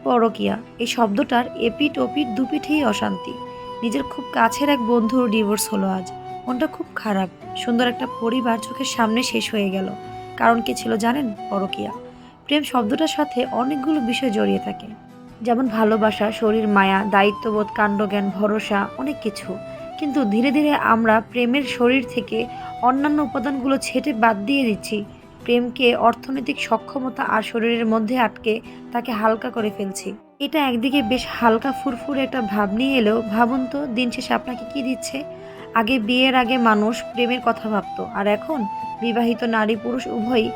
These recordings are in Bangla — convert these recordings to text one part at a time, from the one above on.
পরকীয়া এই শব্দটার এপিঠ ওপিঠ দুপিঠেই অশান্তি। নিজের খুব কাছের এক বন্ধুর ডিভোর্স হলো আজ। মনটা খুব খারাপ। সুন্দর একটা পরিবার চোখের সামনে শেষ হয়ে গেল। কারণ কি ছিল জানেন? পরকীয়া। প্রেম শব্দটার সাথে অনেকগুলো বিষয় জড়িয়ে থাকে, যেমন ভালোবাসা, শরীর মায়া, দায়িত্ববোধ, কাণ্ডজ্ঞান, ভরসা, অনেক কিছু। কিন্তু ধীরে ধীরে আমরা প্রেমের শরীর থেকে অন্যান্য উপাদানগুলো ছেঁটে বাদ দিয়ে দিচ্ছি। প্রেমকে অর্থনৈতিক সক্ষমতা আর শরীরের মধ্যে আটকে তাকে হালকা করে ফেলছি। এটা একদিকে বেশ হালকা ফুরফুরে একটা ভাব নিয়ে এলেও ভাবুন তো দিন শেষে আপনাকে কি দিচ্ছে। আগে বিয়ের আগে মানুষ প্রেমের কথা ভাবতো, আর এখন বিবাহিত নারী পুরুষ উভয়ই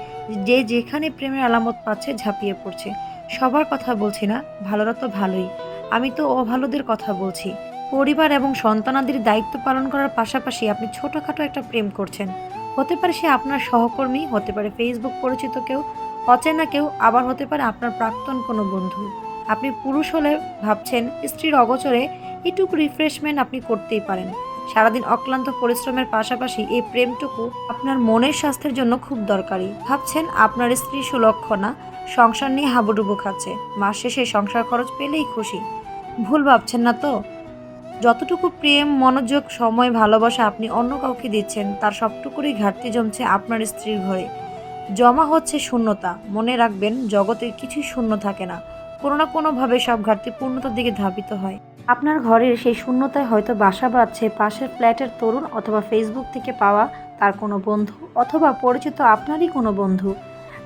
যে যেখানে প্রেমের আলামত পাচ্ছে ঝাঁপিয়ে পড়ছে। সবার কথা বলছি না, ভালোরা তো ভালোই, আমি তো অভালোদের কথা বলছি। পরিবার এবং সন্তানাদির দায়িত্ব পালন করার পাশাপাশি আপনি ছোটখাটো একটা প্রেম করছেন। হতে পারে সে আপনার সহকর্মী, হতে পারে ফেসবুক পরিচিত কেউ, অচেনা কেউ, আবার হতে পারে আপনার প্রাক্তন কোনো বন্ধু। আপনি পুরুষ হলে ভাবছেন স্ত্রীর অগোচরে এটুকু রিফ্রেশমেন্ট আপনি করতেই পারেন। সারাদিন অক্লান্ত পরিশ্রমের পাশাপাশি এই প্রেমটুকু আপনার মনের স্বাস্থ্যের জন্য খুব দরকারি। ভাবছেন আপনার স্ত্রী সুলক্ষণা, সংসার নিয়ে হাবুডুবু খাচ্ছে, মাস শেষে সংসার খরচ পেলেই খুশি। ভুল ভাবছেন না তো? যতটুকু প্রেম, মনোযোগ, সময়, ভালোবাসা আপনি অন্য কাউকে দিচ্ছেন, তার সবটুকুরই ঘাটতি জমছে আপনার স্ত্রীর ঘরে। জমা হচ্ছে শূন্যতা। মনে রাখবেন, জগতের কিছুই শূন্য থাকে না। কোনো না কোনোভাবে সব ঘাটতি পূর্ণতার দিকে ধাবিত হয়। আপনার ঘরের সেই শূন্যতায় হয়তো বাসা বাঁধছে পাশের ফ্ল্যাটের তরুণ, অথবা ফেসবুক থেকে পাওয়া তার কোনো বন্ধু, অথবা পরিচিত আপনারই কোনো বন্ধু।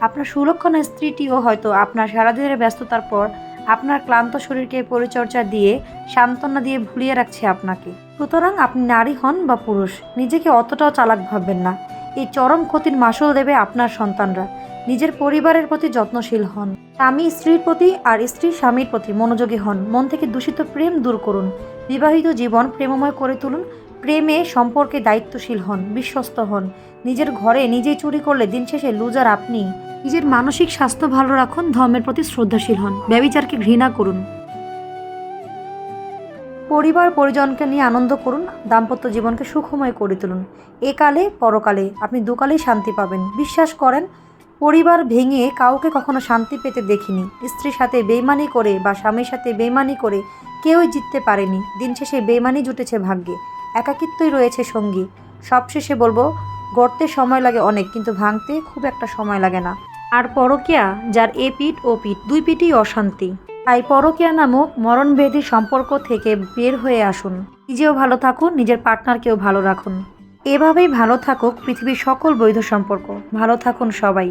আপনার সুলক্ষণা স্ত্রীটিও হয়তো আপনার সারাদিনের ব্যস্ততার পর আপনার ক্লান্ত শরীরকে পরিচর্যা দিয়ে, সান্ত্বনা দিয়ে ভুলিয়ে রাখছে আপনাকে। সুতরাং আপনি নারী হন বা পুরুষ, নিজেকে অতটাও চালাক ভাববেন না। এই চরম ক্ষতির মাসুল দেবে আপনার সন্তানরা। নিজের পরিবারের প্রতি যত্নশীল হন। স্বামী স্ত্রীর প্রতি আর স্ত্রী স্বামীর প্রতি মনোযোগী হন। মন থেকে দূষিত প্রেম দূর করুন। বিবাহিত জীবন প্রেমময় করে তুলুন। প্রেমে সম্পর্কে দায়িত্বশীল হন, বিশ্বস্ত হন। নিজের ঘরে নিজেই চুরি করলে দিন শেষে লুজার আপনি। নিজের মানসিক স্বাস্থ্য ভালো রাখুন, ধর্মের প্রতি শ্রদ্ধাশীল হন, ব্যভিচারকে ঘৃণা করুন। পরিবার পরিজনকে নিয়ে আনন্দ করুন, দাম্পত্য জীবনকে সুখময় করে তুলুন। একালে পরকালে আপনি দুকালেই শান্তি পাবেন। বিশ্বাস করেন, পরিবার ভেঙে কাউকে কখনো শান্তি পেতে দেখিনি। স্ত্রীর সাথে বেইমানি করে বা স্বামীর সাথে বেইমানি করে কেউই জিততে পারেনি। দিন শেষে বেইমানি জুটেছে ভাগ্যে, একাকিত্বই রয়েছে সঙ্গী। সবশেষে বলবো, গড়তে সময় লাগে অনেক, কিন্তু ভাঙতে খুব একটা সময় লাগে না। আর পরকীয়া, যার এ পিঠ ও পিঠ দুই পিঠই অশান্তি। তাই পরকীয়া নামক মরণভেদী সম্পর্ক থেকে বের হয়ে আসুন। নিজেও ভালো থাকুন, নিজের পার্টনারকেও ভালো রাখুন। এভাবেই ভালো থাকুক পৃথিবীর সকল বৈধ সম্পর্ক। ভালো থাকুন সবাই।